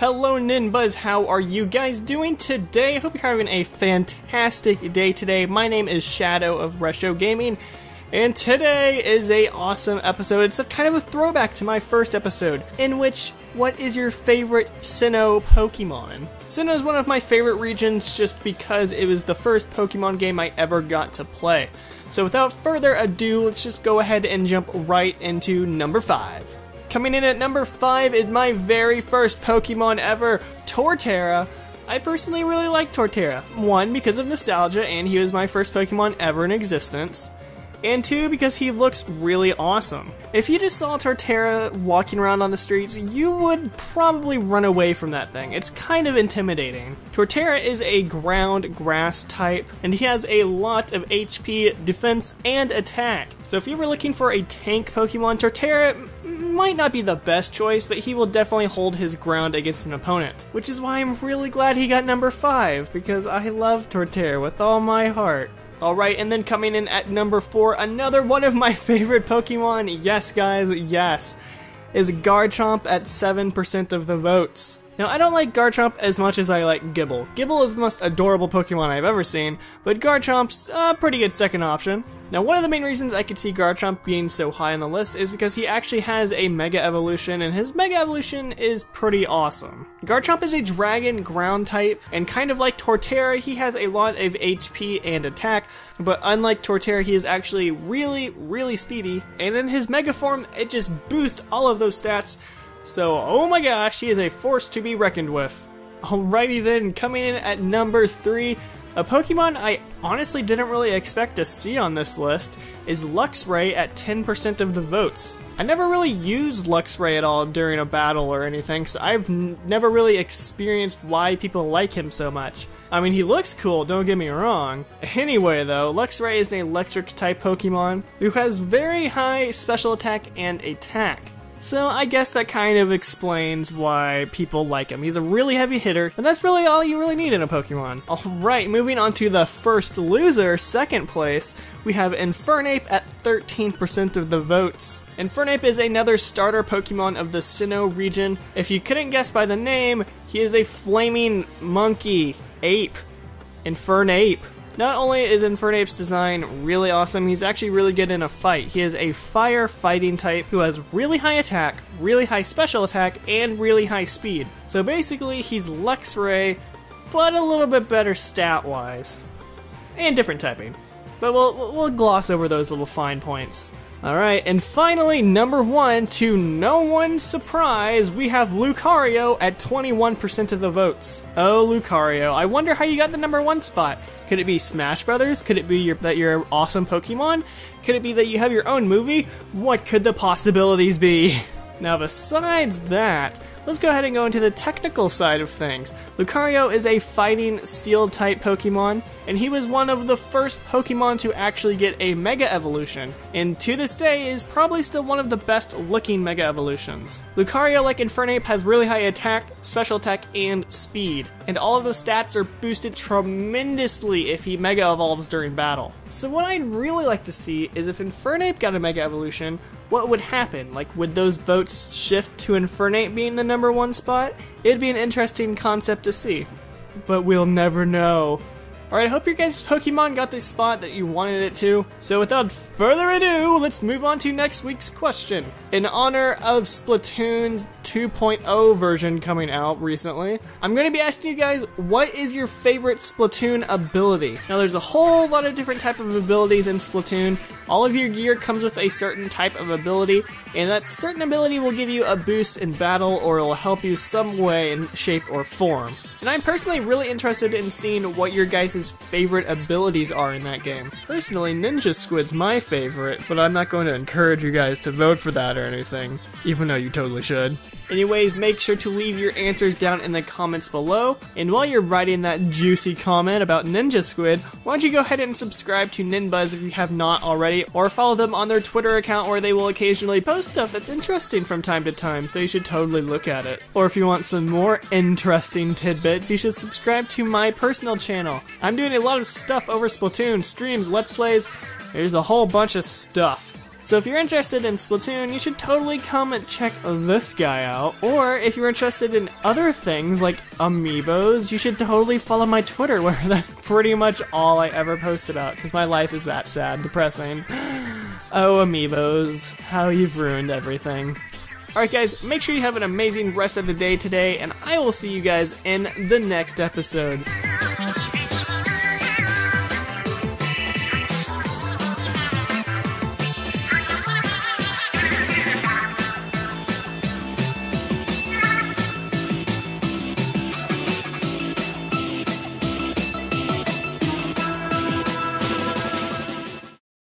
Hello NinBuzz, how are you guys doing today? I hope you're having a fantastic day today. My name is Shadow of Resho Gaming, and today is a awesome episode. It's a kind of a throwback to my first episode, in which, what is your favorite Sinnoh Pokemon? Sinnoh is one of my favorite regions just because it was the first Pokemon game I ever got to play. So without further ado, let's just go ahead and jump right into number 5. Coming in at number 5 is my very first Pokemon ever, Torterra. I personally really like Torterra. 1, because of nostalgia, and he was my first Pokemon ever in existence. And 2, because he looks really awesome. If you just saw Torterra walking around on the streets, you would probably run away from that thing. It's kind of intimidating. Torterra is a ground grass type, and he has a lot of HP, defense, and attack. So if you were looking for a tank Pokemon, Torterra might not be the best choice, but he will definitely hold his ground against an opponent. Which is why I'm really glad he got number 5, because I love Torterra with all my heart. Alright, and then coming in at number 4, another one of my favorite Pokemon, yes guys, yes, is Garchomp at 7% of the votes. Now, I don't like Garchomp as much as I like Gible. Gible is the most adorable Pokemon I've ever seen, but Garchomp's a pretty good second option. Now, one of the main reasons I could see Garchomp being so high on the list is because he actually has a Mega Evolution, and his Mega Evolution is pretty awesome. Garchomp is a dragon ground type, and kind of like Torterra, he has a lot of HP and attack, but unlike Torterra, he is actually really speedy, and in his Mega form, it just boosts all of those stats. So, oh my gosh, he is a force to be reckoned with. Alrighty then, coming in at number 3, a Pokemon I honestly didn't really expect to see on this list is Luxray at 10% of the votes. I never really used Luxray at all during a battle or anything, so I've never really experienced why people like him so much. I mean, he looks cool, don't get me wrong. Anyway though, Luxray is an electric type Pokemon who has very high special attack and attack. So I guess that kind of explains why people like him. He's a really heavy hitter, and that's really all you really need in a Pokemon. Alright, moving on to the first loser, second place, we have Infernape at 13% of the votes. Infernape is another starter Pokemon of the Sinnoh region. If you couldn't guess by the name, he is a flaming monkey ape. Infernape. Not only is Infernape's design really awesome, he's actually really good in a fight. He is a fire fighting type who has really high attack, really high special attack, and really high speed. So basically, he's Luxray, but a little bit better stat-wise. And different typing. But we'll gloss over those little fine points. Alright, and finally, number 1, to no one's surprise, we have Lucario at 21% of the votes. Oh, Lucario, I wonder how you got the number 1 spot. Could it be Smash Brothers? Could it be that you're an awesome Pokemon? Could it be that you have your own movie? What could the possibilities be? Now, besides that, let's go ahead and go into the technical side of things. Lucario is a fighting steel-type Pokemon, and he was one of the first Pokemon to actually get a Mega Evolution, and to this day is probably still one of the best-looking Mega Evolutions. Lucario, like Infernape, has really high attack, special attack, and speed, and all of the stats are boosted tremendously if he Mega Evolves during battle. So what I'd really like to see is if Infernape got a Mega Evolution, what would happen? Like, would those votes shift to Infernape being the number 1 spot? It'd be an interesting concept to see, but we'll never know. Alright, I hope your guys' Pokemon got the spot that you wanted it to. So without further ado, let's move on to next week's question. In honor of Splatoon's 2.0 version coming out recently, I'm going to be asking you guys, what is your favorite Splatoon ability? Now there's a whole lot of different type of abilities in Splatoon. All of your gear comes with a certain type of ability, and that certain ability will give you a boost in battle or it'll help you some way in shape or form. And I'm personally really interested in seeing what your guys' favorite abilities are in that game. Personally, Ninja Squid's my favorite, but I'm not going to encourage you guys to vote for that or anything, even though you totally should. Anyways, make sure to leave your answers down in the comments below, and while you're writing that juicy comment about Ninja Squid, why don't you go ahead and subscribe to NinBuzz if you have not already, or follow them on their Twitter account where they will occasionally post stuff that's interesting from time to time, so you should totally look at it. Or if you want some more interesting tidbits, you should subscribe to my personal channel. I'm doing a lot of stuff over Splatoon, streams, let's plays, there's a whole bunch of stuff. So if you're interested in Splatoon, you should totally come and check this guy out. Or if you're interested in other things like amiibos, you should totally follow my Twitter, where that's pretty much all I ever post about, because my life is that sad, depressing. Oh, amiibos, how you've ruined everything. Alright guys, make sure you have an amazing rest of the day today, and I will see you guys in the next episode.